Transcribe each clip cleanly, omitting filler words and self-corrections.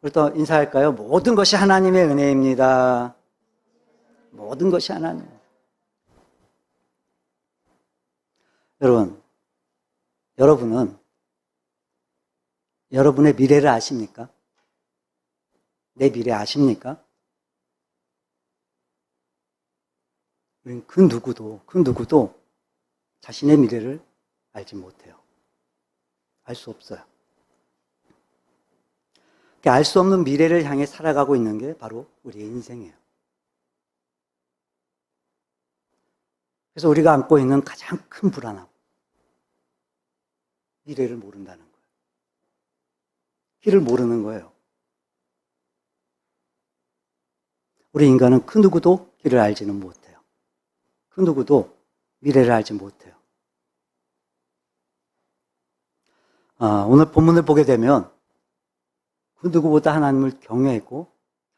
우리 또 인사할까요? 모든 것이 하나님의 은혜입니다. 모든 것이 하나님. 여러분은 여러분의 미래를 아십니까? 내 미래 아십니까? 우리는 그 누구도 자신의 미래를 알지 못해요. 알 수 없어요. 알 수 없는 미래를 향해 살아가고 있는 게 바로 우리의 인생이에요. 그래서 우리가 안고 있는 가장 큰 불안함, 미래를 모른다는 거예요. 길을 모르는 거예요. 우리 인간은 그 누구도 길을 알지는 못해요. 그 누구도 미래를 알지 못해요. 오늘 본문을 보게 되면 그 누구보다 하나님을 경외했고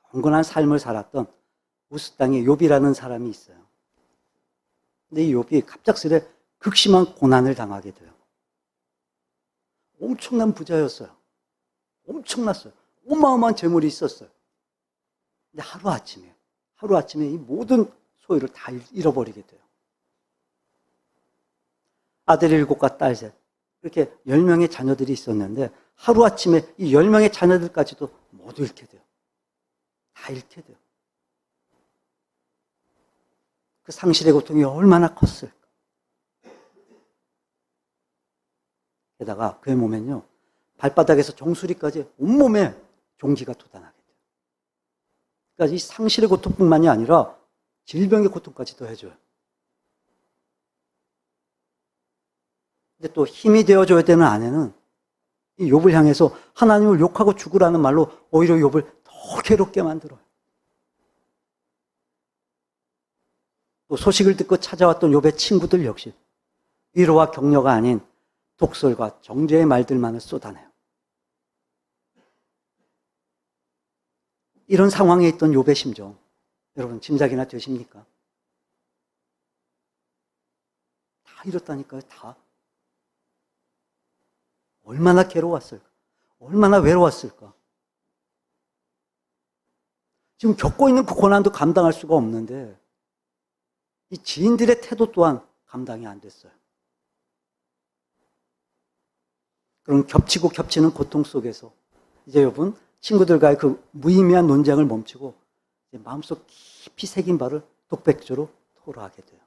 경건한 삶을 살았던 우스 땅의 욥이라는 사람이 있어요. 근데 이 욥이 갑작스레 극심한 고난을 당하게 돼요. 엄청난 부자였어요. 엄청났어요. 어마어마한 재물이 있었어요. 근데 하루아침에 이 모든 소유를 다 잃어버리게 돼요. 아들 7과 딸 3, 이렇게 10명의 자녀들이 있었는데 하루아침에 이 10명의 자녀들까지도 모두 잃게 돼요. 다 잃게 돼요. 그 상실의 고통이 얼마나 컸을까. 게다가 그의 몸엔요, 발바닥에서 정수리까지 온몸에 종기가 돋아나게 돼요. 그러니까 이 상실의 고통뿐만이 아니라 질병의 고통까지 더해줘요. 근데 또 힘이 되어줘야 되는 아내는 이 욥을 향해서 하나님을 욕하고 죽으라는 말로 오히려 욥을 더 괴롭게 만들어요. 또 소식을 듣고 찾아왔던 욥의 친구들 역시 위로와 격려가 아닌 독설과 정죄의 말들만을 쏟아내요. 이런 상황에 있던 욥의 심정, 여러분 짐작이나 되십니까? 다 이렇다니까요, 다. 얼마나 괴로웠을까? 얼마나 외로웠을까? 지금 겪고 있는 그 고난도 감당할 수가 없는데 이 지인들의 태도 또한 감당이 안 됐어요. 그런 겹치고 겹치는 고통 속에서 이제 여러분 친구들과의 그 무의미한 논쟁을 멈추고 마음속 깊이 새긴 바를 독백조로 토로하게 돼요.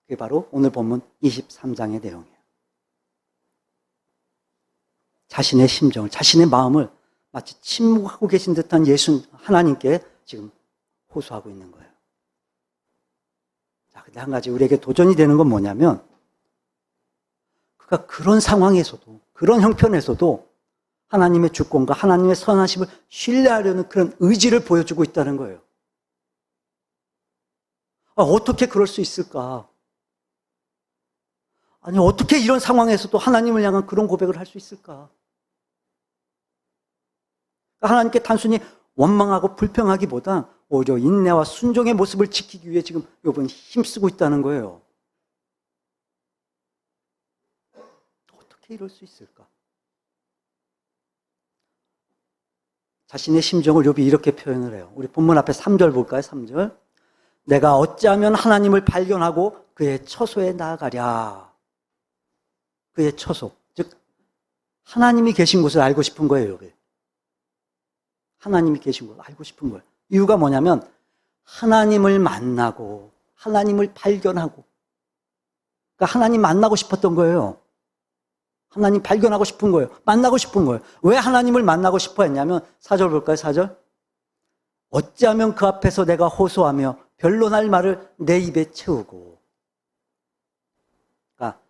그게 바로 오늘 본문 23장의 내용이에요. 자신의 심정을, 자신의 마음을 마치 침묵하고 계신 듯한 예수 하나님께 지금 호소하고 있는 거예요. 자, 근데 한 가지 우리에게 도전이 되는 건 뭐냐면 그가 그런 상황에서도, 그런 형편에서도 하나님의 주권과 하나님의 선하심을 신뢰하려는 그런 의지를 보여주고 있다는 거예요. 어떻게 그럴 수 있을까? 아니, 어떻게 이런 상황에서도 하나님을 향한 그런 고백을 할 수 있을까? 하나님께 단순히 원망하고 불평하기보다 오히려 인내와 순종의 모습을 지키기 위해 지금 욥은 힘쓰고 있다는 거예요. 어떻게 이럴 수 있을까? 자신의 심정을 욥이 이렇게 표현을 해요. 우리 본문 앞에 3절 볼까요? 3절. 내가 어찌하면 하나님을 발견하고 그의 처소에 나아가랴. 그의 처소, 즉 하나님이 계신 곳을 알고 싶은 거예요. 욥이. 하나님이 계신 곳을 알고 싶은 거예요. 이유가 뭐냐면 하나님을 만나고 하나님을 발견하고, 그러니까 하나님 만나고 싶었던 거예요. 하나님 발견하고 싶은 거예요. 만나고 싶은 거예요. 왜 하나님을 만나고 싶어 했냐면 4절 볼까요? 4절. 어찌하면 그 앞에서 내가 호소하며 변론할 말을 내 입에 채우고. 그러니까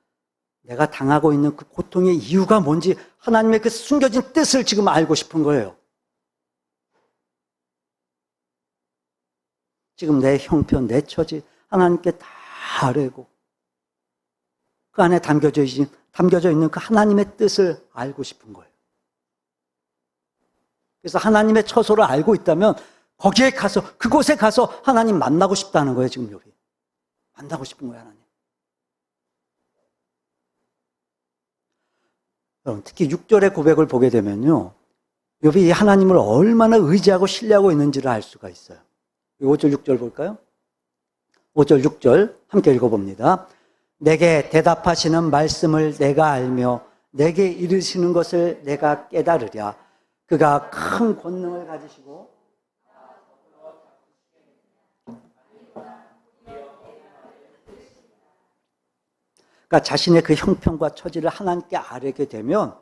내가 당하고 있는 그 고통의 이유가 뭔지 하나님의 그 숨겨진 뜻을 지금 알고 싶은 거예요. 지금 내 형편, 내 처지 하나님께 다 아뢰고 그 안에 담겨져 있는 그 하나님의 뜻을 알고 싶은 거예요. 그래서 하나님의 처소를 알고 있다면 거기에 가서, 그곳에 가서 하나님 만나고 싶다는 거예요, 지금 욥이. 만나고 싶은 거예요, 하나님. 여러분, 특히 6절의 고백을 보게 되면요, 욥이 하나님을 얼마나 의지하고 신뢰하고 있는지를 알 수가 있어요. 5절 6절 볼까요? 5절 6절 함께 읽어봅니다. 내게 대답하시는 말씀을 내가 알며 내게 이르시는 것을 내가 깨달으랴. 그가 큰 권능을 가지시고 그러니까 자신의 그 형편과 처지를 하나님께 아뢰게 되면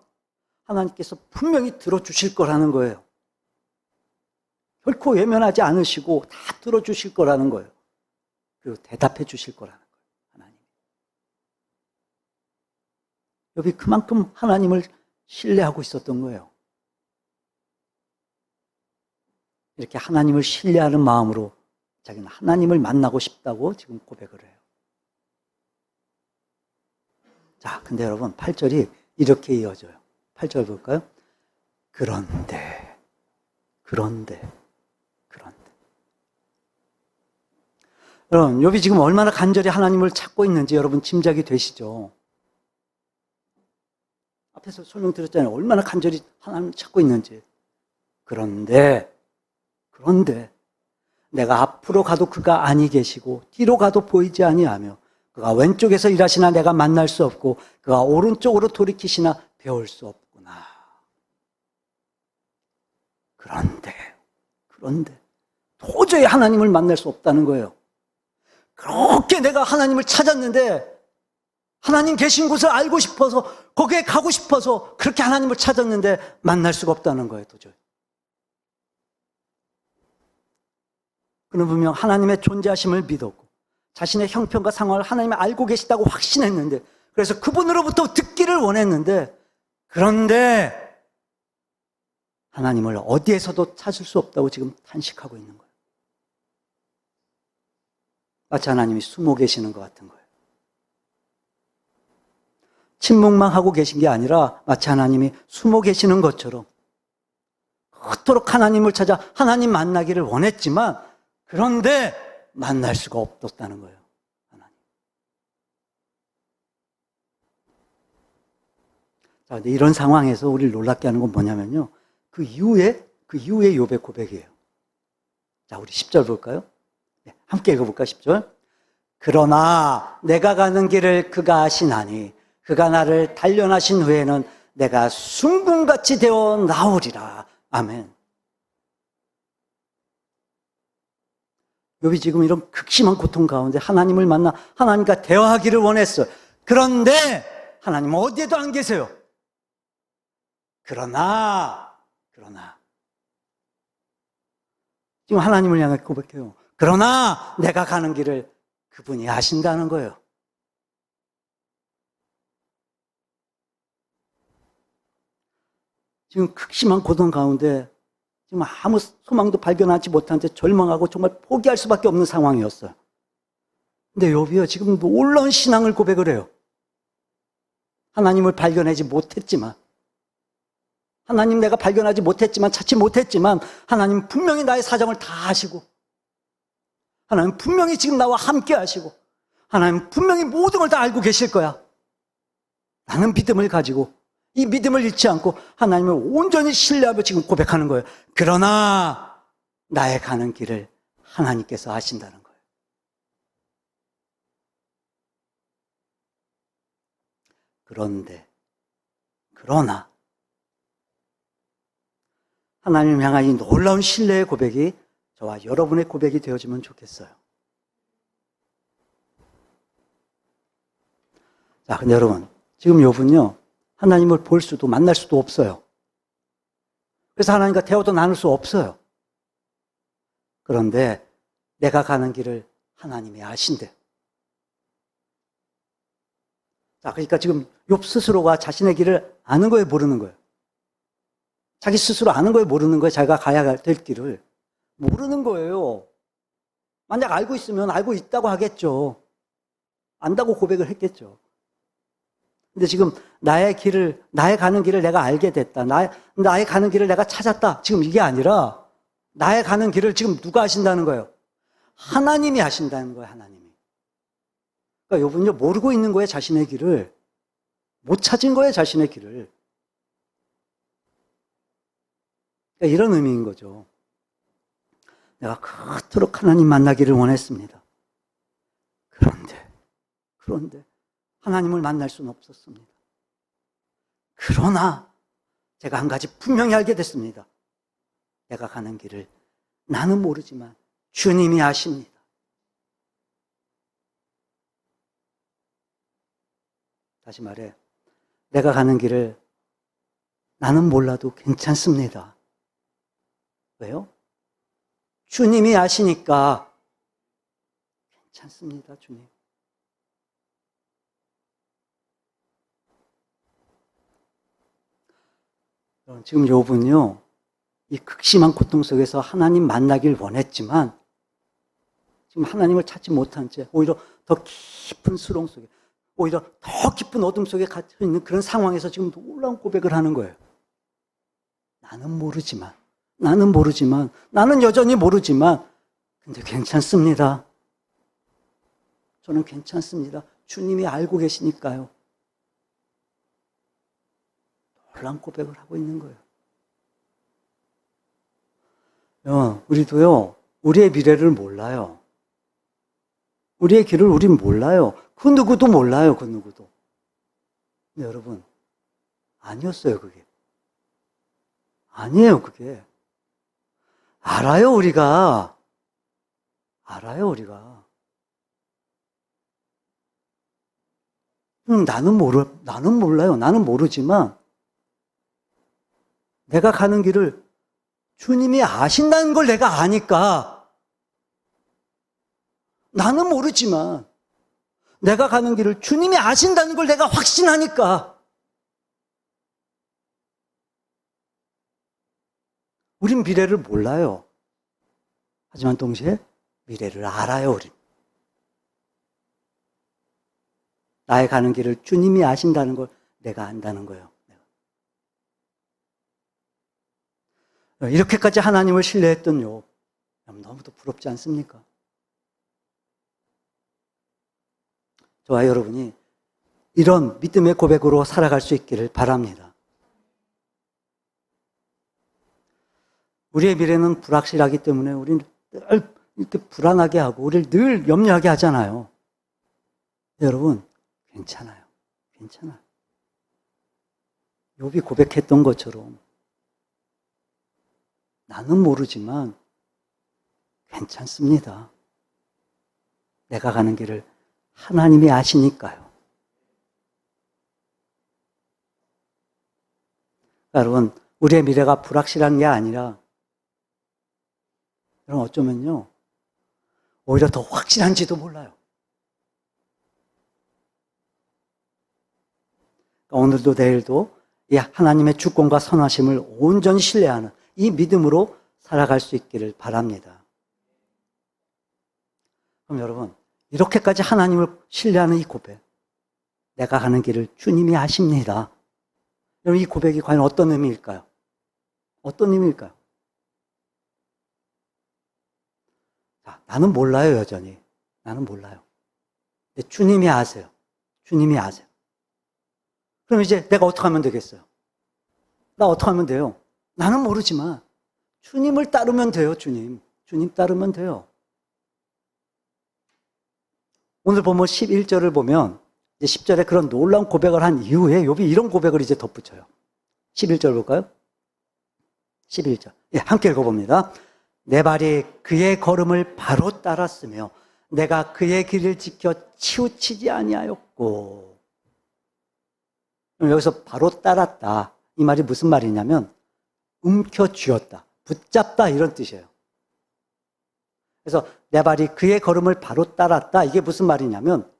하나님께서 분명히 들어주실 거라는 거예요. 결코 외면하지 않으시고 다 들어주실 거라는 거예요. 그리고 대답해 주실 거라는 거예요. 하나님. 욥이 그만큼 하나님을 신뢰하고 있었던 거예요. 이렇게 하나님을 신뢰하는 마음으로 자기는 하나님을 만나고 싶다고 지금 고백을 해요. 자, 근데 여러분 8절이 이렇게 이어져요. 8절 볼까요? 그런데 여러분, 욥이 지금 얼마나 간절히 하나님을 찾고 있는지 여러분 짐작이 되시죠? 앞에서 설명드렸잖아요. 얼마나 간절히 하나님을 찾고 있는지. 그런데 내가 앞으로 가도 그가 아니 계시고 뒤로 가도 보이지 아니하며 그가 왼쪽에서 일하시나 내가 만날 수 없고 그가 오른쪽으로 돌이키시나 배울 수 없구나. 그런데 도저히 하나님을 만날 수 없다는 거예요. 그렇게 내가 하나님을 찾았는데 하나님 계신 곳을 알고 싶어서 거기에 가고 싶어서 그렇게 하나님을 찾았는데 만날 수가 없다는 거예요. 도저히. 그는 분명 하나님의 존재하심을 믿었고 자신의 형편과 상황을 하나님이 알고 계시다고 확신했는데 그래서 그분으로부터 듣기를 원했는데 그런데 하나님을 어디에서도 찾을 수 없다고 지금 탄식하고 있는 거예요. 마치 하나님이 숨어 계시는 것 같은 거예요. 침묵만 하고 계신 게 아니라 마치 하나님이 숨어 계시는 것처럼 그토록 하나님을 찾아 하나님 만나기를 원했지만 그런데 만날 수가 없었다는 거예요. 하나님. 자, 근데 이런 상황에서 우리를 놀랍게 하는 건 뭐냐면요. 그 이후에 욥의 고백이에요. 자, 우리 10절 볼까요? 네, 함께 읽어볼까, 10절? 그러나 내가 가는 길을 그가 아시나니 그가 나를 단련하신 후에는 내가 순금같이 되어 나오리라. 아멘. 욥이 지금 이런 극심한 고통 가운데 하나님을 만나 하나님과 대화하기를 원했어요. 그런데 하나님은 어디에도 안 계세요. 그러나 지금 하나님을 향해 고백해요. 그러나 내가 가는 길을 그분이 아신다는 거예요. 지금 극심한 고통 가운데 지금 아무 소망도 발견하지 못한 채 절망하고 정말 포기할 수밖에 없는 상황이었어요. 근데 욥이요 지금 놀라운 신앙을 고백을 해요. 하나님을 발견하지 못했지만 하나님 내가 발견하지 못했지만 찾지 못했지만 하나님 분명히 나의 사정을 다 아시고 하나님 분명히 지금 나와 함께 하시고 하나님 분명히 모든 걸 다 알고 계실 거야. 라는 믿음을 가지고 이 믿음을 잃지 않고 하나님을 온전히 신뢰하며 지금 고백하는 거예요. 그러나 나의 가는 길을 하나님께서 아신다는 거예요. 그러나 하나님을 향한 이 놀라운 신뢰의 고백이 저와 여러분의 고백이 되어지면 좋겠어요. 자, 근데 여러분, 지금 욥은요, 하나님을 볼 수도 만날 수도 없어요. 그래서 하나님과 대화도 나눌 수 없어요. 그런데 내가 가는 길을 하나님이 아신대. 자, 그러니까 지금 욥 스스로가 자신의 길을 아는 거예요, 모르는 거예요? 자기 스스로 아는 거예요, 모르는 거예요? 자기가 가야 될 길을 모르는 거예요. 만약 알고 있으면 알고 있다고 하겠죠. 안다고 고백을 했겠죠. 근데 지금 나의 가는 길을 내가 알게 됐다. 나의 가는 길을 내가 찾았다. 지금 이게 아니라 나의 가는 길을 지금 누가 하신다는 거예요? 하나님이 하신다는 거예요, 하나님이. 그러니까 욥은요, 모르고 있는 거예요, 자신의 길을. 못 찾은 거예요, 자신의 길을. 그러니까 이런 의미인 거죠. 내가 그토록 하나님 만나기를 원했습니다. 그런데 하나님을 만날 수는 없었습니다. 그러나 제가 한 가지 분명히 알게 됐습니다. 내가 가는 길을 나는 모르지만 주님이 아십니다. 다시 말해, 내가 가는 길을 나는 몰라도 괜찮습니다. 왜요? 주님이 아시니까 괜찮습니다, 주님. 지금 욥은요, 이 극심한 고통 속에서 하나님 만나길 원했지만 지금 하나님을 찾지 못한 채 오히려 더 깊은 수렁 속에, 오히려 더 깊은 어둠 속에 갇혀 있는 그런 상황에서 지금 놀라운 고백을 하는 거예요. 나는 모르지만, 나는 여전히 모르지만, 근데 괜찮습니다. 저는 괜찮습니다. 주님이 알고 계시니까요. 놀라운 고백을 하고 있는 거예요. 우리도요, 우리의 미래를 몰라요. 우리의 길을 우린 몰라요. 그 누구도 몰라요, 그 누구도. 근데 여러분, 아니었어요, 그게. 아니에요, 그게. 알아요, 우리가. 알아요, 우리가. 나는 몰라요. 나는 모르지만, 내가 가는 길을 주님이 아신다는 걸 내가 아니까, 나는 모르지만, 내가 가는 길을 주님이 아신다는 걸 내가 확신하니까, 우린 미래를 몰라요. 하지만 동시에 미래를 알아요, 우린. 나의 가는 길을 주님이 아신다는 걸 내가 안다는 거예요. 이렇게까지 하나님을 신뢰했던 욥, 너무도 부럽지 않습니까? 저와 여러분이 이런 믿음의 고백으로 살아갈 수 있기를 바랍니다. 우리의 미래는 불확실하기 때문에 우리는 늘 이렇게 불안하게 하고 우리를 늘 염려하게 하잖아요. 여러분, 괜찮아요. 괜찮아요. 욥이 고백했던 것처럼 나는 모르지만 괜찮습니다. 내가 가는 길을 하나님이 아시니까요. 여러분, 우리의 미래가 불확실한 게 아니라 여러분 어쩌면요, 오히려 더 확실한지도 몰라요. 오늘도 내일도 이 하나님의 주권과 선하심을 온전히 신뢰하는 이 믿음으로 살아갈 수 있기를 바랍니다. 그럼 여러분, 이렇게까지 하나님을 신뢰하는 이 고백, 내가 가는 길을 주님이 아십니다. 여러분, 이 고백이 과연 어떤 의미일까요? 어떤 의미일까요? 자, 나는 몰라요, 여전히. 나는 몰라요. 근데 주님이 아세요. 주님이 아세요. 그럼 이제 내가 어떻게 하면 되겠어요? 나 어떻게 하면 돼요? 나는 모르지만 주님을 따르면 돼요, 주님. 주님 따르면 돼요. 오늘 보면 11절을 보면 이제 10절에 그런 놀라운 고백을 한 이후에 욥이 이런 고백을 이제 덧붙여요. 11절 볼까요? 11절. 예, 함께 읽어봅니다. 내 발이 그의 걸음을 바로 따랐으며 내가 그의 길을 지켜 치우치지 아니하였고. 여기서 바로 따랐다. 이 말이 무슨 말이냐면 움켜쥐었다, 붙잡다 이런 뜻이에요. 그래서 내 발이 그의 걸음을 바로 따랐다. 이게 무슨 말이냐면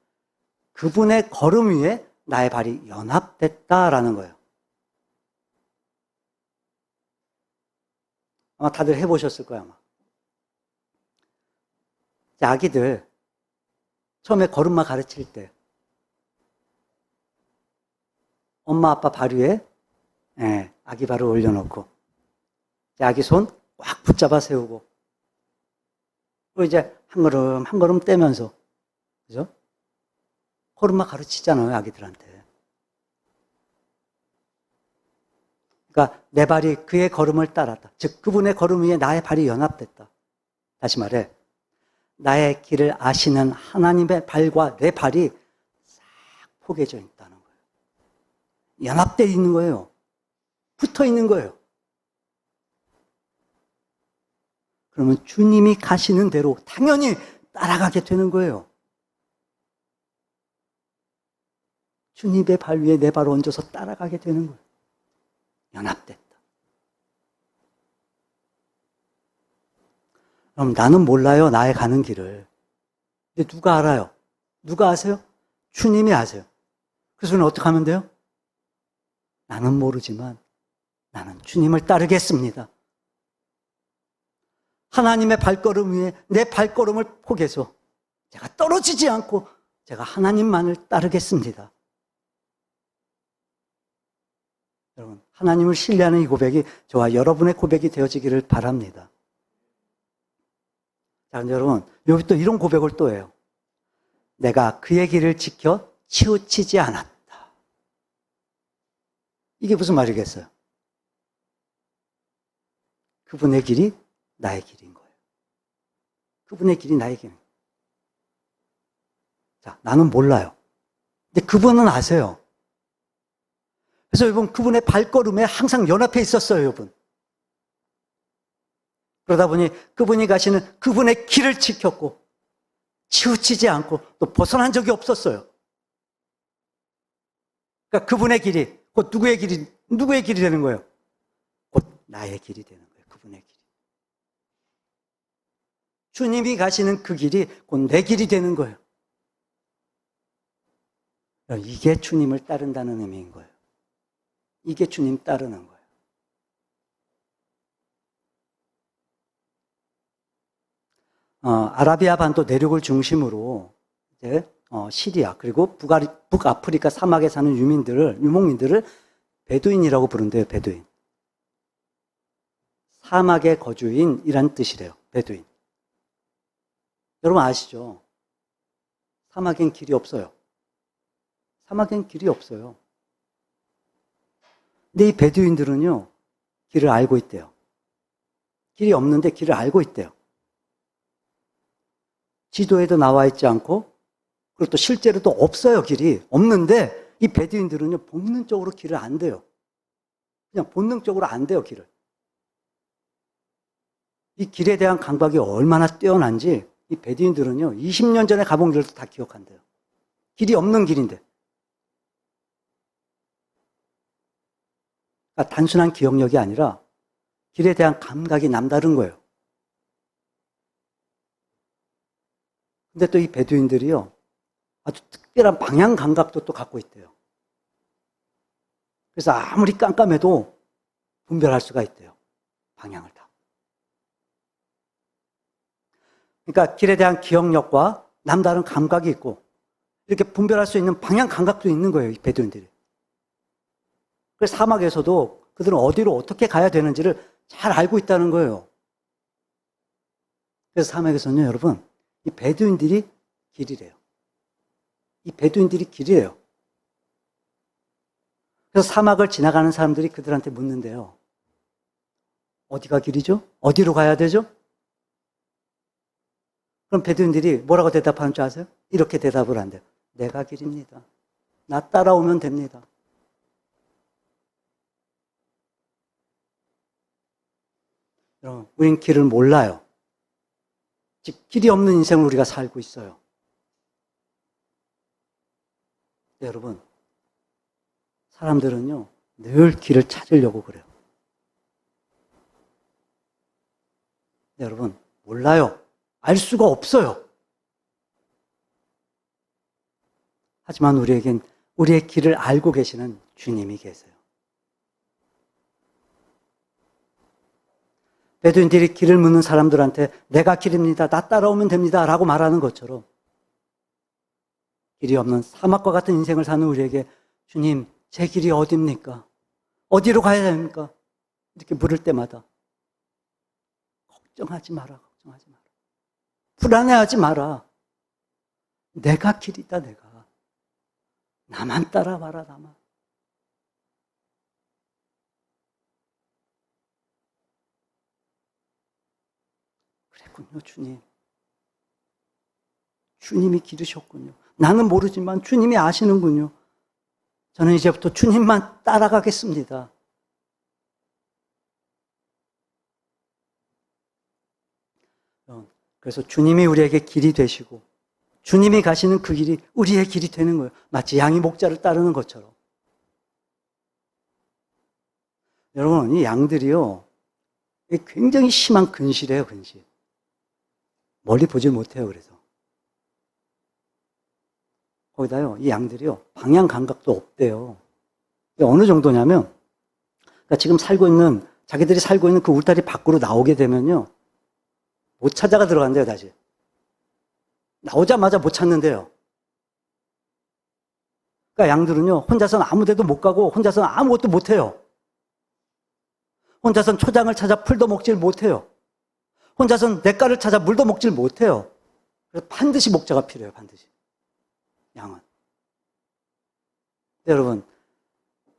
그분의 걸음 위에 나의 발이 연합됐다라는 거예요. 아마 다들 해보셨을 거예요, 아마. 아기들 처음에 걸음마 가르칠 때 엄마 아빠 발 위에 아기 발을 올려놓고 아기 손 꽉 붙잡아 세우고 그리고 이제 한 걸음 한 걸음 떼면서, 그죠? 걸음마 가르치잖아요, 아기들한테. 그러니까 내 발이 그의 걸음을 따랐다. 즉 그분의 걸음 위에 나의 발이 연합됐다. 다시 말해 나의 길을 아시는 하나님의 발과 내 발이 싹 포개져 있다는 거예요. 연합되어 있는 거예요. 붙어 있는 거예요. 그러면 주님이 가시는 대로 당연히 따라가게 되는 거예요. 주님의 발 위에 내 발을 얹어서 따라가게 되는 거예요. 연합됐다. 그럼 나는 몰라요, 나의 가는 길을. 근데 누가 알아요? 누가 아세요? 주님이 아세요. 그래서 우리는 어떻게 하면 돼요? 나는 모르지만 나는 주님을 따르겠습니다. 하나님의 발걸음 위에 내 발걸음을 포개서 제가 떨어지지 않고 제가 하나님만을 따르겠습니다. 여러분, 하나님을 신뢰하는 이 고백이 저와 여러분의 고백이 되어지기를 바랍니다. 자, 근데 여러분, 여기 또 이런 고백을 또 해요. 내가 그의 길을 지켜 치우치지 않았다. 이게 무슨 말이겠어요? 그분의 길이 나의 길인 거예요. 그분의 길이 나의 길인 거예요. 자, 나는 몰라요. 근데 그분은 아세요. 그래서 여러분, 그분의 발걸음에 항상 연합해 있었어요, 여러분. 그러다 보니 그분이 가시는 그분의 길을 지켰고 치우치지 않고 또 벗어난 적이 없었어요. 그러니까 그분의 길이 곧 누구의 길이 되는 거예요? 곧 나의 길이 되는 거예요. 그분의 길이. 주님이 가시는 그 길이 곧 내 길이 되는 거예요. 이게 주님을 따른다는 의미인 거예요. 이게 주님 따르는 거예요. 아라비아 반도 내륙을 중심으로 이제 시리아 그리고 북아프리카 사막에 사는 유목민들을 베두인이라고 부른대요. 베두인. 사막의 거주인이란 뜻이래요. 베두인. 여러분 아시죠? 사막엔 길이 없어요. 사막엔 길이 없어요. 근데 이 베두인들은요, 길을 알고 있대요. 길이 없는데 길을 알고 있대요. 지도에도 나와 있지 않고, 그리고 또 실제로도 없어요, 길이. 없는데, 이 베두인들은요, 본능적으로 길을 안 돼요. 그냥 본능적으로 안 돼요, 길을. 이 길에 대한 감각이 얼마나 뛰어난지, 이 베두인들은요, 20년 전에 가본 길도 다 기억한대요. 길이 없는 길인데. 그러니까 단순한 기억력이 아니라 길에 대한 감각이 남다른 거예요. 근데 또 이 베두인들이요, 아주 특별한 방향 감각도 또 갖고 있대요. 그래서 아무리 깜깜해도 분별할 수가 있대요. 방향을 다. 그러니까 길에 대한 기억력과 남다른 감각이 있고 이렇게 분별할 수 있는 방향 감각도 있는 거예요, 이 베두인들이. 그래서 사막에서도 그들은 어디로 어떻게 가야 되는지를 잘 알고 있다는 거예요. 그래서 사막에서는요, 여러분, 이 베두인들이 길이래요. 이 베두인들이 길이에요. 그래서 사막을 지나가는 사람들이 그들한테 묻는데요. 어디가 길이죠? 어디로 가야 되죠? 그럼 베두인들이 뭐라고 대답하는 줄 아세요? 이렇게 대답을 한대요. 내가 길입니다. 나 따라오면 됩니다. 여러분, 우린 길을 몰라요. 즉, 길이 없는 인생을 우리가 살고 있어요. 네, 여러분, 사람들은요, 늘 길을 찾으려고 그래요. 네, 여러분, 몰라요. 알 수가 없어요. 하지만 우리에겐 우리의 길을 알고 계시는 주님이 계세요. 베두인들이 길을 묻는 사람들한테 내가 길입니다. 나 따라오면 됩니다. 라고 말하는 것처럼 길이 없는 사막과 같은 인생을 사는 우리에게 주님, 제 길이 어디입니까? 어디로 가야 됩니까? 이렇게 물을 때마다 걱정하지 마라. 걱정하지 마라. 불안해하지 마라. 내가 길이다, 내가. 나만 따라와라, 나만. 그랬군요, 주님. 주님이 기르셨군요. 나는 모르지만 주님이 아시는군요. 저는 이제부터 주님만 따라가겠습니다. 그래서 주님이 우리에게 길이 되시고 주님이 가시는 그 길이 우리의 길이 되는 거예요. 마치 양이 목자를 따르는 것처럼. 여러분, 이 양들이요, 굉장히 심한 근실이에요, 근실. 멀리 보질 못해요, 그래서. 거기다요, 이 양들이요, 방향 감각도 없대요. 어느 정도냐면, 그러니까 지금 자기들이 살고 있는 그 울타리 밖으로 나오게 되면요, 못 찾아가 들어간대요, 다시. 나오자마자 못 찾는데요. 그러니까 양들은요, 혼자서는 아무 데도 못 가고, 혼자서는 아무것도 못 해요. 혼자서는 초장을 찾아 풀도 먹질 못해요. 혼자서는 냇가를 찾아 물도 먹질 못해요. 그래서 반드시 목자가 필요해요, 반드시. 양은. 여러분,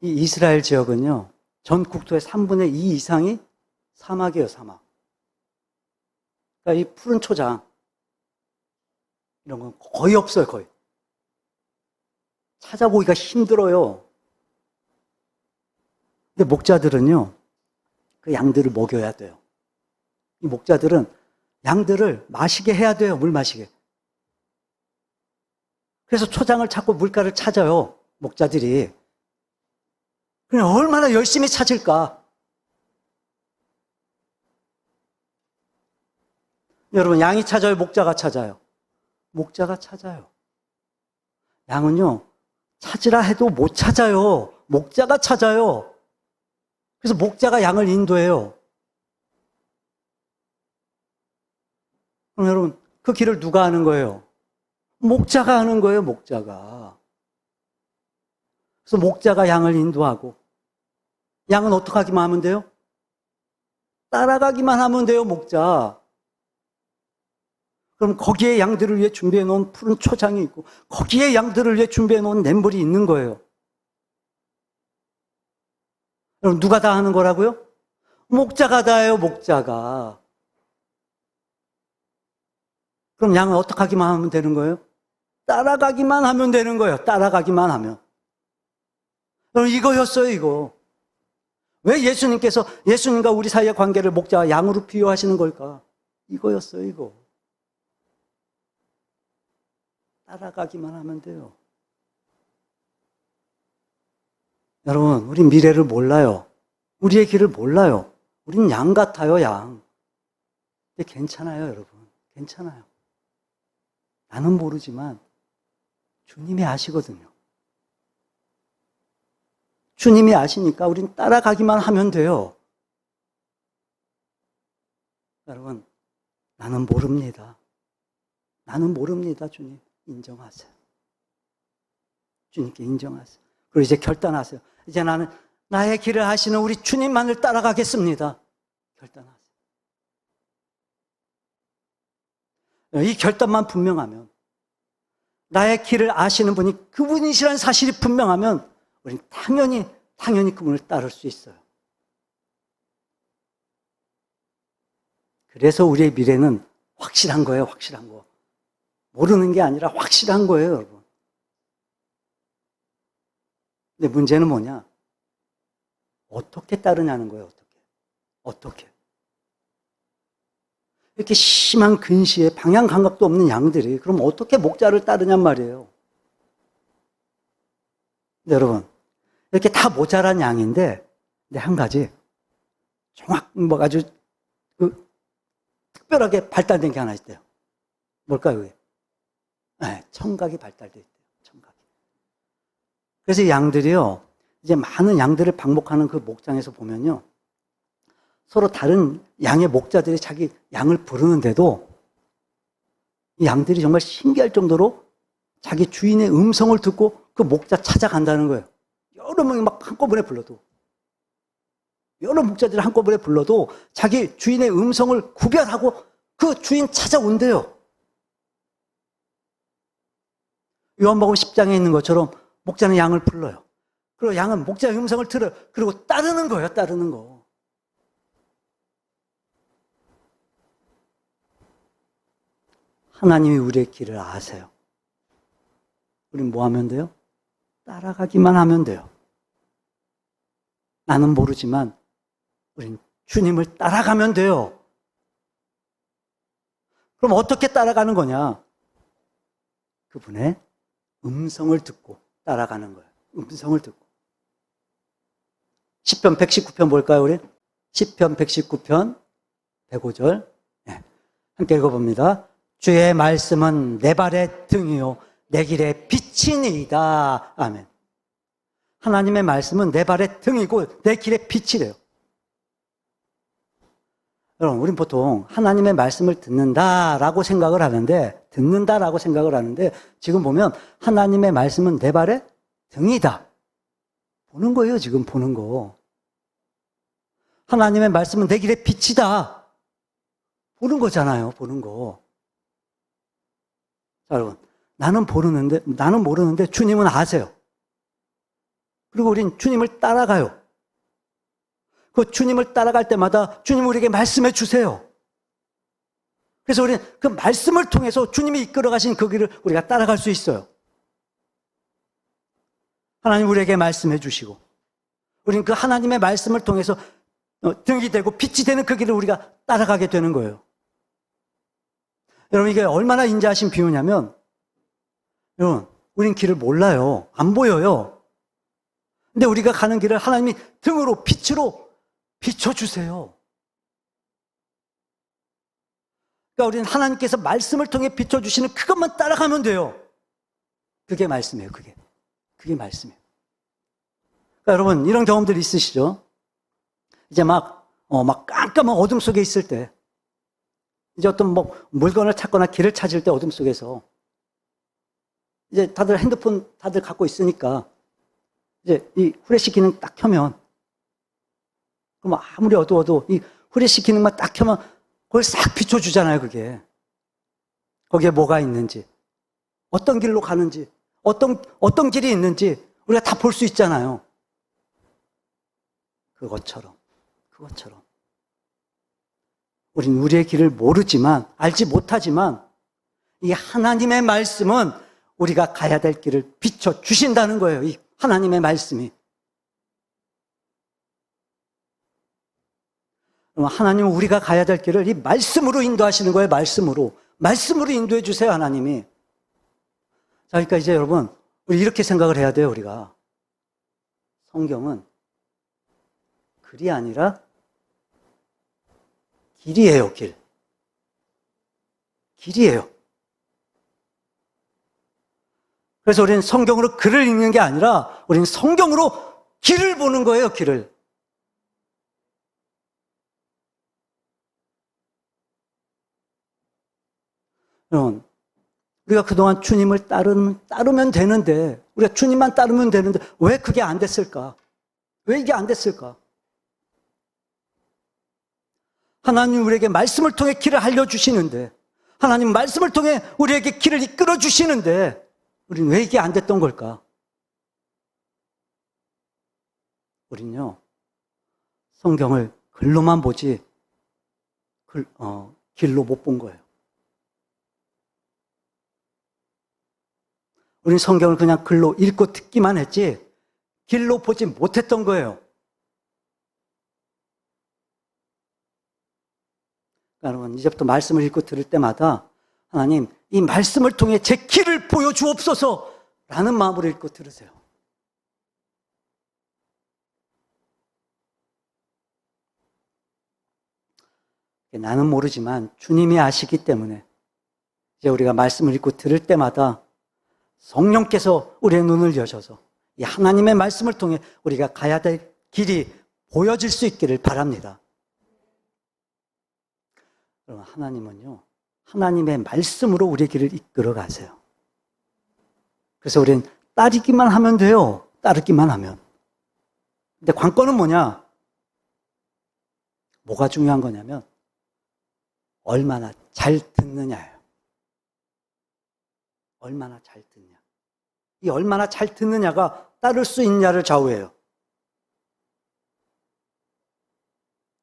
이 이스라엘 지역은요, 전 국토의 3분의 2 이상이 사막이에요, 사막. 그러니까 이 푸른 초장, 이런 건 거의 없어요, 거의. 찾아보기가 힘들어요. 근데 목자들은요, 그 양들을 먹여야 돼요. 이 목자들은 양들을 마시게 해야 돼요, 물 마시게. 그래서 초장을 찾고 물가를 찾아요, 목자들이. 그냥 얼마나 열심히 찾을까. 여러분, 양이 찾아요, 목자가 찾아요? 목자가 찾아요. 양은요, 찾으라 해도 못 찾아요. 목자가 찾아요. 그래서 목자가 양을 인도해요. 그럼 여러분, 그 길을 누가 하는 거예요? 목자가 하는 거예요, 목자가. 그래서 목자가 양을 인도하고, 양은 어떻게 하기만 하면 돼요? 따라가기만 하면 돼요, 목자. 그럼 거기에 양들을 위해 준비해 놓은 푸른 초장이 있고, 거기에 양들을 위해 준비해 놓은 냇물이 있는 거예요. 그럼 누가 다 하는 거라고요? 목자가 다 해요, 목자가. 그럼 양은 어떻게 하기만 하면 되는 거예요? 따라가기만 하면 되는 거예요. 따라가기만 하면. 그럼 이거였어요, 이거. 왜 예수님과 우리 사이의 관계를 목자와 양으로 비유하시는 걸까? 이거였어요, 이거. 따라가기만 하면 돼요. 여러분, 우리 미래를 몰라요. 우리의 길을 몰라요. 우린 양 같아요, 양. 근데 괜찮아요, 여러분. 괜찮아요. 나는 모르지만 주님이 아시거든요. 주님이 아시니까 우린 따라가기만 하면 돼요. 여러분, 나는 모릅니다. 나는 모릅니다, 주님. 인정하세요. 주님께 인정하세요. 그리고 이제 결단하세요. 이제 나는 나의 길을 하시는 우리 주님만을 따라가겠습니다. 결단하세요. 이 결단만 분명하면, 나의 길을 아시는 분이 그분이시라는 사실이 분명하면 우리는 당연히 그분을 따를 수 있어요. 그래서 우리의 미래는 확실한 거예요, 확실한 거. 모르는 게 아니라 확실한 거예요, 여러분. 근데 문제는 뭐냐? 어떻게 따르냐는 거예요, 어떻게. 이렇게 심한 근시에 방향 감각도 없는 양들이 그럼 어떻게 목자를 따르냔 말이에요. 근데 여러분, 이렇게 다 모자란 양인데, 근데 한 가지 아주 특별하게 발달된 게 하나 있대요. 뭘까요, 그게? 네, 청각이 발달되어 있대요. 청각이. 그래서 이 양들이요, 이제 많은 양들을 방목하는 그 목장에서 보면요, 서로 다른 양의 목자들이 자기 양을 부르는데도 이 양들이 정말 신기할 정도로 자기 주인의 음성을 듣고 그 목자 찾아간다는 거예요. 여러 명이 막 한꺼번에 불러도, 여러 목자들이 한꺼번에 불러도 자기 주인의 음성을 구별하고 그 주인 찾아온대요. 요한복음 10장에 있는 것처럼 목자는 양을 불러요. 그리고 양은 목자의 음성을 들어요. 그리고 따르는 거예요, 따르는 거. 하나님이 우리의 길을 아세요. 우린 뭐 하면 돼요? 따라가기만 하면 돼요. 나는 모르지만 우린 주님을 따라가면 돼요. 그럼 어떻게 따라가는 거냐? 그분의 음성을 듣고 따라가는 거예요. 음성을 듣고. 시편 119편 볼까요, 우리? 시편 119편 105절. 네. 함께 읽어봅니다. 주의 말씀은 내 발의 등이요 내 길의 빛이니이다. 아멘. 하나님의 말씀은 내 발의 등이고 내 길의 빛이래요. 여러분, 우린 보통 하나님의 말씀을 듣는다라고 생각을 하는데 지금 보면 하나님의 말씀은 내 발의 등이다. 보는 거예요, 지금 보는 거. 하나님의 말씀은 내 길의 빛이다. 보는 거잖아요, 보는 거. 자, 여러분, 나는 모르는데 주님은 아세요. 그리고 우린 주님을 따라가요. 그 주님을 따라갈 때마다 주님 우리에게 말씀해 주세요. 그래서 우리는 그 말씀을 통해서 주님이 이끌어 가신 그 길을 우리가 따라갈 수 있어요. 하나님 우리에게 말씀해 주시고 우리는 그 하나님의 말씀을 통해서 등이 되고 빛이 되는 그 길을 우리가 따라가게 되는 거예요. 여러분, 이게 얼마나 인자하신 비유냐면, 여러분, 우린 길을 몰라요. 안 보여요. 근데 우리가 가는 길을 하나님이 등으로, 빛으로 비춰주세요. 그러니까 우리는 하나님께서 말씀을 통해 비춰주시는 그것만 따라가면 돼요. 그게 말씀이에요, 그게. 그게 말씀이에요. 그러니까 여러분, 이런 경험들 있으시죠? 이제 막 깜깜한 어둠 속에 있을 때, 이제 어떤 물건을 찾거나 길을 찾을 때 어둠 속에서, 이제 다들 핸드폰 다들 갖고 있으니까, 이제 이 후레쉬 기능 딱 켜면, 그럼 아무리 어두워도 이 후레쉬 기능만 딱 켜면 그걸 싹 비춰주잖아요, 그게. 거기에 뭐가 있는지, 어떤 길로 가는지, 어떤 길이 있는지 우리가 다 볼 수 있잖아요. 그것처럼. 우린 우리의 길을 모르지만, 알지 못하지만, 이 하나님의 말씀은 우리가 가야 될 길을 비춰주신다는 거예요. 이 하나님의 말씀이. 하나님은 우리가 가야 될 길을 이 말씀으로 인도하시는 거예요. 말씀으로 인도해 주세요, 하나님이. 자, 그러니까 이제 여러분, 우리 이렇게 생각을 해야 돼요, 우리가. 성경은 글이 아니라 길이에요, 길. 길이에요. 그래서 우리는 성경으로 글을 읽는 게 아니라 우리는 성경으로 길을 보는 거예요, 길을. 여러분, 우리가 그동안 주님을 따르면 되는데, 우리가 주님만 따르면 되는데, 왜 그게 안 됐을까? 왜 이게 안 됐을까? 하나님 우리에게 말씀을 통해 길을 알려주시는데, 하나님 말씀을 통해 우리에게 길을 이끌어 주시는데, 우리는 왜 이게 안 됐던 걸까? 우린요, 성경을 글로만 보지, 길로 못 본 거예요. 우리는 성경을 그냥 글로 읽고 듣기만 했지 길로 보지 못했던 거예요. 여러분, 이제부터 말씀을 읽고 들을 때마다 하나님, 이 말씀을 통해 제 길을 보여주옵소서 라는 마음으로 읽고 들으세요. 나는 모르지만 주님이 아시기 때문에 이제 우리가 말씀을 읽고 들을 때마다 성령께서 우리의 눈을 여셔서 이 하나님의 말씀을 통해 우리가 가야 될 길이 보여질 수 있기를 바랍니다. 여러분, 하나님은요, 하나님의 말씀으로 우리의 길을 이끌어 가세요. 그래서 우리는 따르기만 하면 돼요. 따르기만 하면. 근데 관건은 뭐냐? 뭐가 중요한 거냐면 얼마나 잘 듣느냐예요. 얼마나 잘 듣냐. 이 얼마나 잘 듣느냐가 따를 수 있냐를 좌우해요.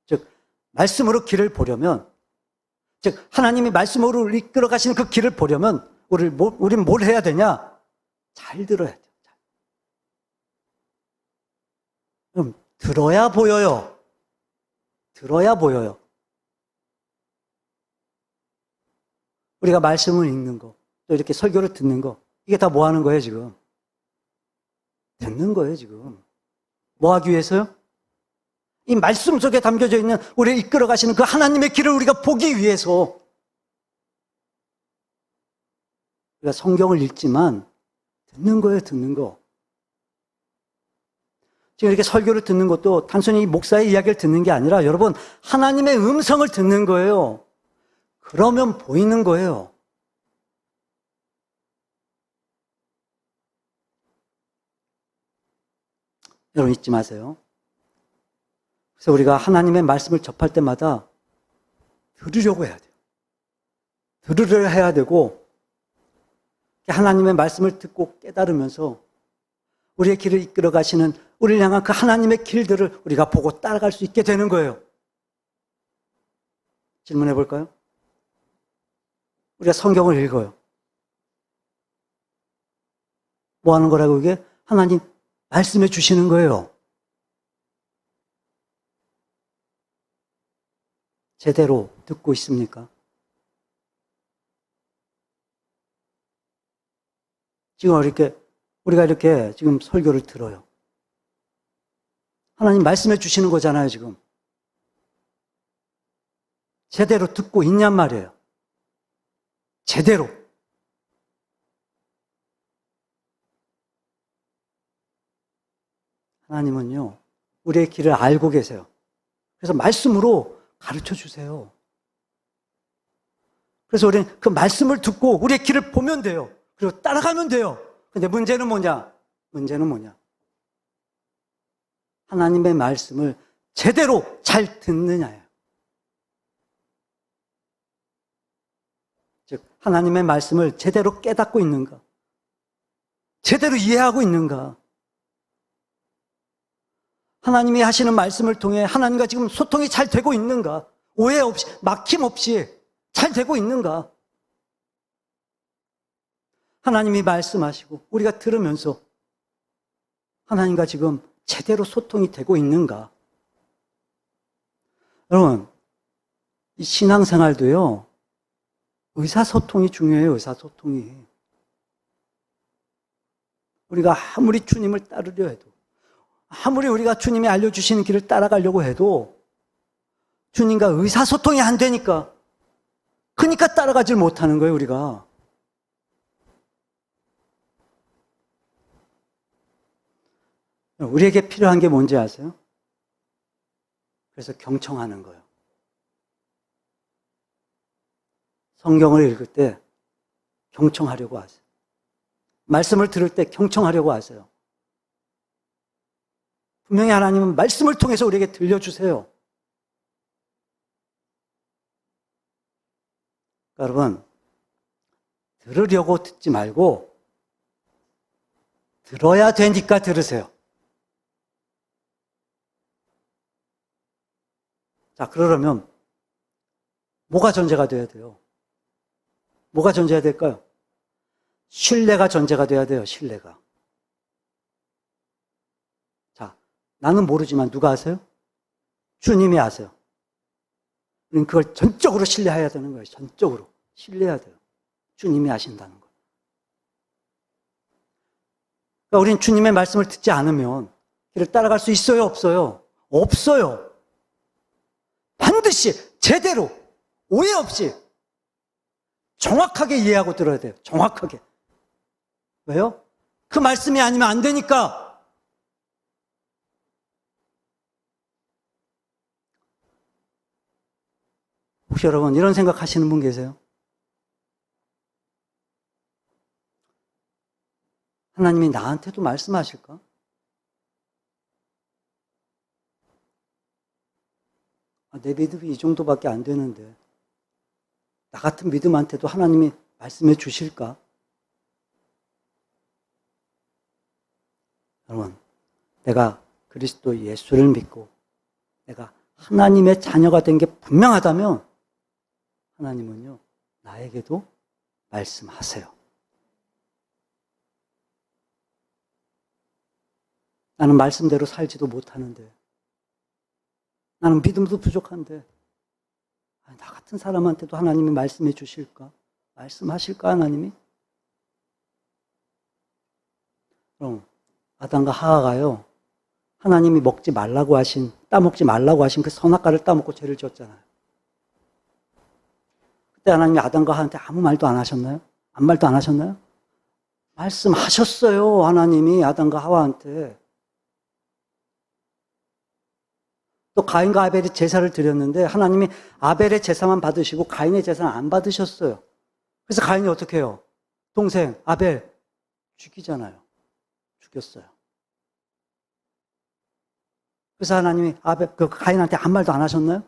즉, 말씀으로 길을 보려면 즉 하나님이 말씀으로 이끌어 가시는 그 길을 보려면 우리는 뭘 해야 되냐? 잘 들어야 돼요. 그럼 들어야 보여요. 들어야 보여요. 우리가 말씀을 읽는 거, 또 이렇게 설교를 듣는 거, 이게 다 뭐 하는 거예요, 지금? 듣는 거예요, 지금. 뭐 하기 위해서요? 이 말씀 속에 담겨져 있는 우리를 이끌어 가시는 그 하나님의 길을 우리가 보기 위해서. 우리가 성경을 읽지만 듣는 거예요, 듣는 거. 지금 이렇게 설교를 듣는 것도 단순히 목사의 이야기를 듣는 게 아니라 여러분, 하나님의 음성을 듣는 거예요. 그러면 보이는 거예요. 여러분 잊지 마세요. 그래서 우리가 하나님의 말씀을 접할 때마다 들으려고 해야 돼요. 들으려 해야 되고 하나님의 말씀을 듣고 깨달으면서 우리의 길을 이끌어 가시는 우리를 향한 그 하나님의 길들을 우리가 보고 따라갈 수 있게 되는 거예요. 질문해 볼까요? 우리가 성경을 읽어요. 뭐 하는 거라고 이게? 하나님 말씀해 주시는 거예요. 제대로 듣고 있습니까? 지금 우리가 이렇게 지금 설교를 들어요. 하나님 말씀해 주시는 거잖아요, 지금. 제대로 듣고 있냔 말이에요. 제대로. 하나님은요, 우리의 길을 알고 계세요. 그래서 말씀으로 가르쳐 주세요. 그래서 우리는 그 말씀을 듣고 우리의 길을 보면 돼요. 그리고 따라가면 돼요. 근데 문제는 뭐냐? 하나님의 말씀을 제대로 잘 듣느냐예요. 즉, 하나님의 말씀을 제대로 깨닫고 있는가? 제대로 이해하고 있는가? 하나님이 하시는 말씀을 통해 하나님과 지금 소통이 잘 되고 있는가? 오해 없이, 막힘 없이 잘 되고 있는가? 하나님이 말씀하시고 우리가 들으면서 하나님과 지금 제대로 소통이 되고 있는가? 여러분, 이 신앙생활도요, 의사소통이 중요해요, 의사소통이. 우리가 아무리 주님을 따르려 해도, 아무리 우리가 주님이 알려주시는 길을 따라가려고 해도 주님과 의사소통이 안 되니까, 그러니까 따라가질 못하는 거예요, 우리가. 우리에게 필요한 게 뭔지 아세요? 그래서 경청하는 거예요. 성경을 읽을 때 경청하려고 하세요. 말씀을 들을 때 경청하려고 하세요. 분명히 하나님은 말씀을 통해서 우리에게 들려주세요. 여러분, 들으려고 듣지 말고 들어야 되니까 들으세요. 자, 그러려면 뭐가 전제가 돼야 돼요? 뭐가 전제가 될까요? 신뢰가 전제가 돼야 돼요, 신뢰가. 자, 나는 모르지만 누가 아세요? 주님이 아세요. 우리는 그걸 전적으로 신뢰해야 되는 거예요. 전적으로. 신뢰해야 돼요. 주님이 아신다는 거. 그러니까 우리는 주님의 말씀을 듣지 않으면 길을 따라갈 수 있어요, 없어요? 없어요. 반드시 제대로 오해 없이 정확하게 이해하고 들어야 돼요. 정확하게. 왜요? 그 말씀이 아니면 안 되니까. 혹시 여러분 이런 생각하시는 분 계세요? 하나님이 나한테도 말씀하실까? 내 믿음이 이 정도밖에 안 되는데 나 같은 믿음한테도 하나님이 말씀해 주실까? 여러분, 내가 그리스도 예수를 믿고 내가 하나님의 자녀가 된 게 분명하다면 하나님은요, 나에게도 말씀하세요. 나는 말씀대로 살지도 못하는데, 나는 믿음도 부족한데, 나 같은 사람한테도 하나님이 말씀해 주실까? 말씀하실까, 하나님이? 그럼 아담과 하와가요, 하나님이 따먹지 말라고 하신 그 선악과를 따먹고 죄를 지었잖아요. 그때 하나님이 아담과 하와한테 아무 말도 안 하셨나요? 아무 말도 안 하셨나요? 말씀하셨어요, 하나님이 아담과 하와한테. 또 가인과 아벨이 제사를 드렸는데 하나님이 아벨의 제사만 받으시고 가인의 제사는 안 받으셨어요. 그래서 가인이 어떻게 해요? 동생 아벨 죽이잖아요. 죽였어요. 그래서 하나님이 가인한테 아무 말도 안 하셨나요?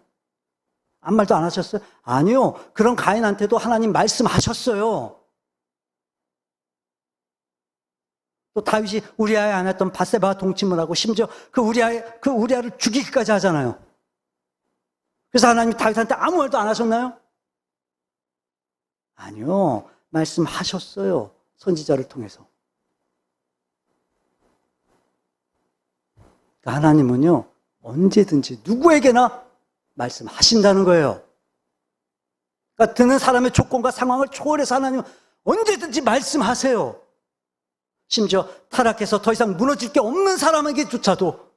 아무 말도 안 하셨어요? 아니요. 그런 가인한테도 하나님 말씀하셨어요. 또 다윗이 우리아에 안 했던 밧세바와 동침을 하고 심지어 그 우리아를 죽이기까지 하잖아요. 그래서 하나님이 다윗한테 아무 말도 안 하셨나요? 아니요. 말씀하셨어요. 선지자를 통해서. 그러니까 하나님은요, 언제든지 누구에게나 말씀하신다는 거예요. 그러니까 드는 사람의 조건과 상황을 초월해서 하나님은 언제든지 말씀하세요. 심지어 타락해서 더 이상 무너질 게 없는 사람에게조차도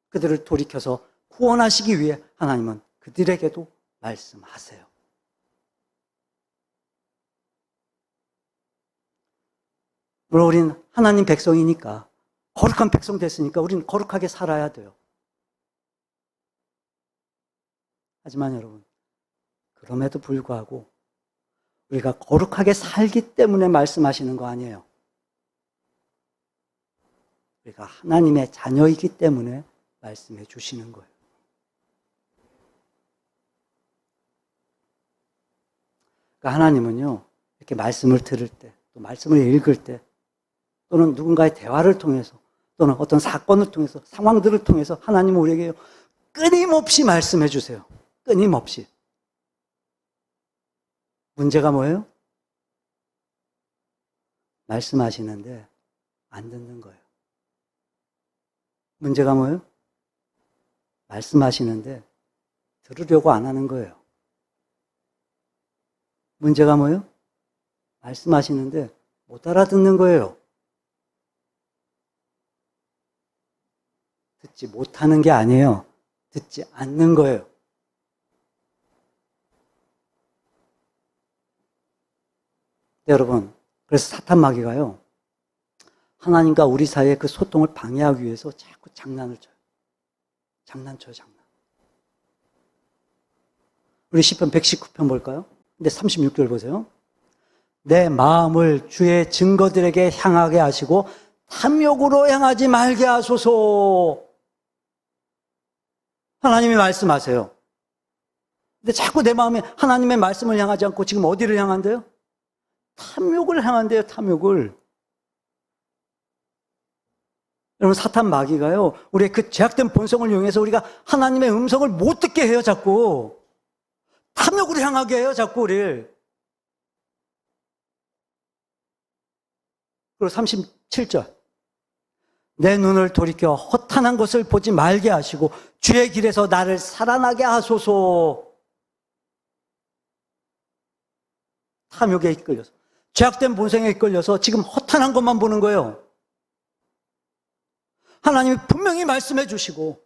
그들을 돌이켜서 구원하시기 위해 하나님은 그들에게도 말씀하세요. 물론 우린 하나님 백성이니까, 거룩한 백성 됐으니까 우리는 거룩하게 살아야 돼요. 하지만 여러분, 그럼에도 불구하고 우리가 거룩하게 살기 때문에 말씀하시는 거 아니에요. 우리가 하나님의 자녀이기 때문에 말씀해 주시는 거예요. 그러니까 하나님은요, 이렇게 말씀을 들을 때, 또 말씀을 읽을 때, 또는 누군가의 대화를 통해서, 또는 어떤 사건을 통해서, 상황들을 통해서 하나님은 우리에게 끊임없이 말씀해 주세요. 끊임없이. 문제가 뭐예요? 말씀하시는데 안 듣는 거예요. 문제가 뭐예요? 말씀하시는데 들으려고 안 하는 거예요. 문제가 뭐예요? 말씀하시는데 못 알아듣는 거예요. 듣지 못하는 게 아니에요. 듣지 않는 거예요. 네, 여러분, 그래서 사탄 마귀가요, 하나님과 우리 사이의 그 소통을 방해하기 위해서 자꾸 장난을 쳐요. 장난쳐요, 장난. 우리 시편 119편 볼까요? 근데 36절 보세요. 내 마음을 주의 증거들에게 향하게 하시고 탐욕으로 행하지 말게 하소서. 하나님이 말씀하세요. 근데 자꾸 내 마음이 하나님의 말씀을 향하지 않고 지금 어디를 향한대요? 탐욕을 향한대요, 탐욕을. 여러분, 사탄 마귀가요, 우리의 그 죄악된 본성을 이용해서 우리가 하나님의 음성을 못 듣게 해요, 자꾸. 탐욕으로 향하게 해요, 자꾸 우리를. 그리고 37절. 내 눈을 돌이켜 허탄한 것을 보지 말게 하시고 주의 길에서 나를 살아나게 하소서. 탐욕에 이끌려서, 죄악된 본성에 이끌려서 지금 허탄한 것만 보는 거예요. 하나님이 분명히 말씀해 주시고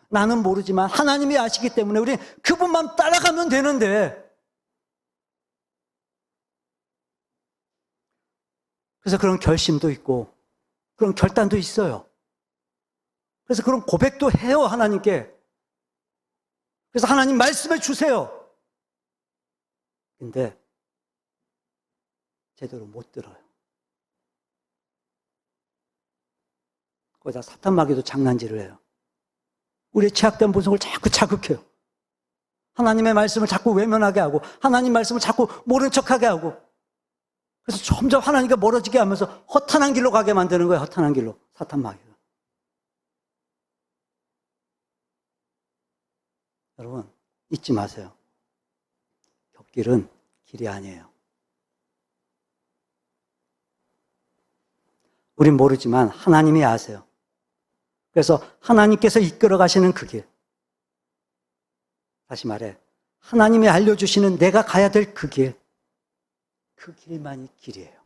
나는 모르지만 하나님이 아시기 때문에 우리 그분만 따라가면 되는데, 그래서 그런 결심도 있고 그런 결단도 있어요. 그래서 그런 고백도 해요, 하나님께. 그래서 하나님 말씀해 주세요. 근데 제대로 못 들어요. 거기다 사탄 마귀도 장난질을 해요. 우리의 죄악된 본성을 자꾸 자극해요. 하나님의 말씀을 자꾸 외면하게 하고 하나님 말씀을 자꾸 모른 척하게 하고, 그래서 점점 하나님과 멀어지게 하면서 허탄한 길로 가게 만드는 거예요. 허탄한 길로, 사탄 마귀가. 여러분, 잊지 마세요. 곁길은 길이 아니에요. 우린 모르지만 하나님이 아세요. 그래서 하나님께서 이끌어 가시는 그 길, 다시 말해 하나님이 알려주시는 내가 가야 될 그 길, 그 길만이 길이에요.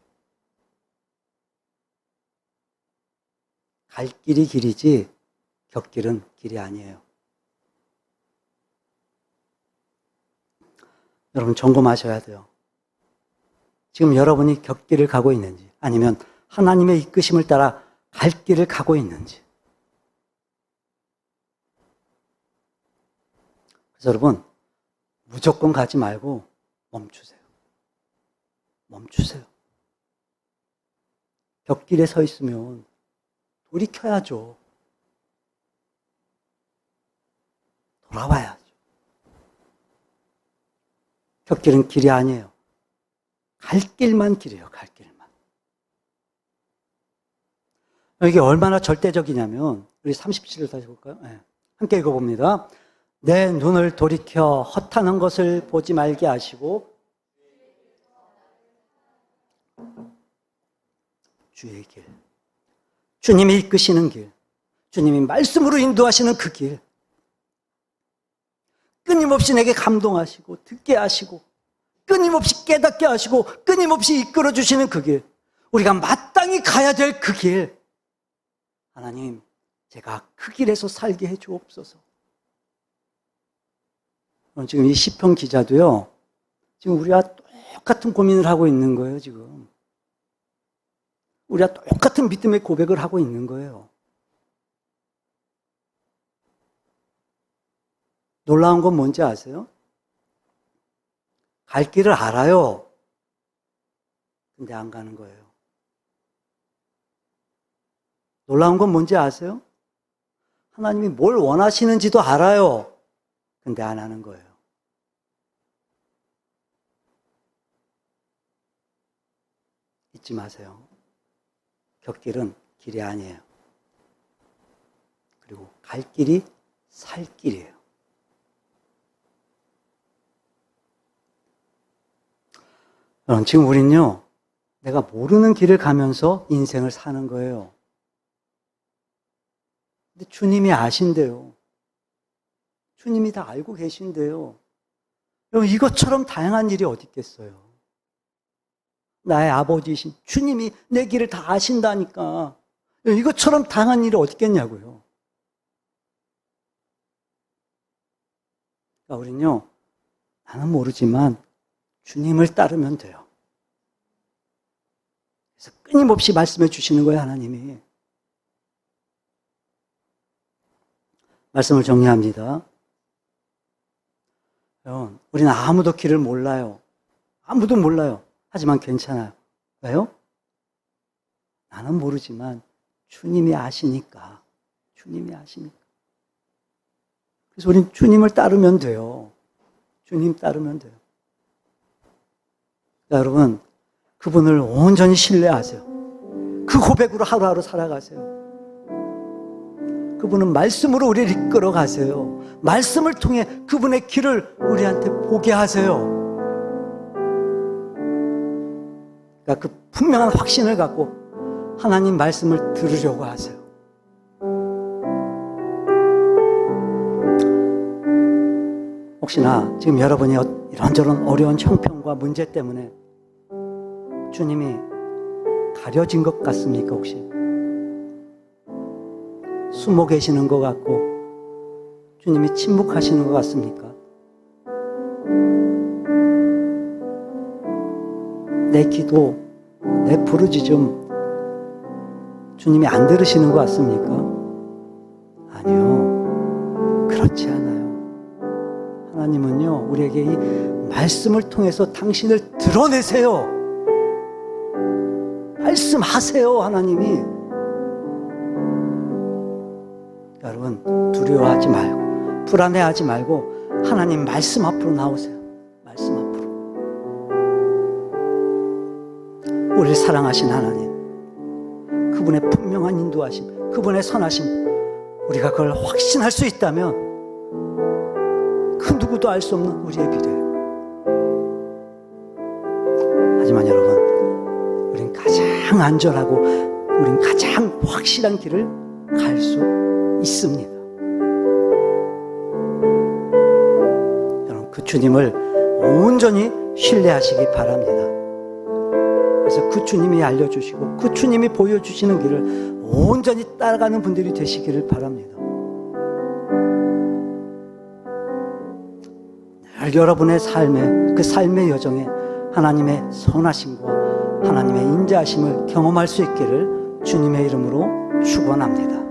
갈 길이 길이지 곁길은 길이 아니에요. 여러분 점검하셔야 돼요. 지금 여러분이 곁길을 가고 있는지 아니면 하나님의 이끄심을 따라 갈 길을 가고 있는지. 그래서 여러분 무조건 가지 말고 멈추세요. 멈추세요. 곁길에 서 있으면 돌이켜야죠. 돌아와야죠. 곁길은 길이 아니에요. 갈 길만 길이에요. 갈 길만. 이게 얼마나 절대적이냐면 우리 37절 다시 볼까요? 네. 함께 읽어봅니다. 내 눈을 돌이켜 헛하는 것을 보지 말게 하시고 주의 길, 주님이 이끄시는 길, 주님이 말씀으로 인도하시는 그 길, 끊임없이 내게 감동하시고 듣게 하시고 끊임없이 깨닫게 하시고 끊임없이 이끌어 주시는 그 길, 우리가 마땅히 가야 될 그 길, 하나님 제가 그 길에서 살게 해 주옵소서. 지금 이 시편 기자도요, 지금 우리와 똑같은 고민을 하고 있는 거예요. 지금 우리가 똑같은 믿음의 고백을 하고 있는 거예요. 놀라운 건 뭔지 아세요? 갈 길을 알아요. 근데 안 가는 거예요. 놀라운 건 뭔지 아세요? 하나님이 뭘 원하시는지도 알아요. 근데 안 하는 거예요. 잊지 마세요. 곁길은 길이 아니에요. 그리고 갈 길이 살 길이에요. 지금 우린요, 내가 모르는 길을 가면서 인생을 사는 거예요. 근데 주님이 아신대요. 주님이 다 알고 계신대요. 여러분, 이것처럼 다양한 일이 어디 있겠어요? 나의 아버지이신 주님이 내 길을 다 아신다니까. 이것처럼 다양한 일이 어디 있겠냐고요. 그러니까 우린요, 나는 모르지만 주님을 따르면 돼요. 그래서 끊임없이 말씀해 주시는 거예요, 하나님이. 말씀을 정리합니다. 여러분, 우리는 아무도 길을 몰라요. 아무도 몰라요. 하지만 괜찮아요. 왜요? 나는 모르지만 주님이 아시니까. 주님이 아시니까. 그래서 우리는 주님을 따르면 돼요. 주님 따르면 돼요. 여러분, 그분을 온전히 신뢰하세요. 그 고백으로 하루하루 살아가세요. 그분은 말씀으로 우리를 이끌어 가세요. 말씀을 통해 그분의 길을 우리한테 보게 하세요. 그러니까 그 분명한 확신을 갖고 하나님 말씀을 들으려고 하세요. 혹시나 지금 여러분이 이런저런 어려운 형편과 문제 때문에 주님이 가려진 것 같습니까? 혹시 숨어 계시는 것 같고 주님이 침묵하시는 것 같습니까? 내 기도, 내 부르짖음 주님이 안 들으시는 것 같습니까? 아니요, 그렇지 않아요. 하나님은요, 우리에게 이 말씀을 통해서 당신을 드러내세요. 말씀하세요, 하나님이. 여러분, 두려워하지 말고 불안해하지 말고 하나님 말씀 앞으로 나오세요. 말씀 앞으로. 우리를 사랑하신 하나님, 그분의 분명한 인도하심, 그분의 선하심, 우리가 그걸 확신할 수 있다면 그 누구도 알 수 없는 우리의 미래, 가장 안전하고 우린 가장 확실한 길을 갈 수 있습니다. 여러분, 그 주님을 온전히 신뢰하시기 바랍니다. 그래서 그 주님이 알려주시고 그 주님이 보여주시는 길을 온전히 따라가는 분들이 되시기를 바랍니다. 늘 여러분의 그 삶의 여정에 하나님의 선하심과 하나님의 인자하심을 경험할 수 있기를 주님의 이름으로 축원합니다.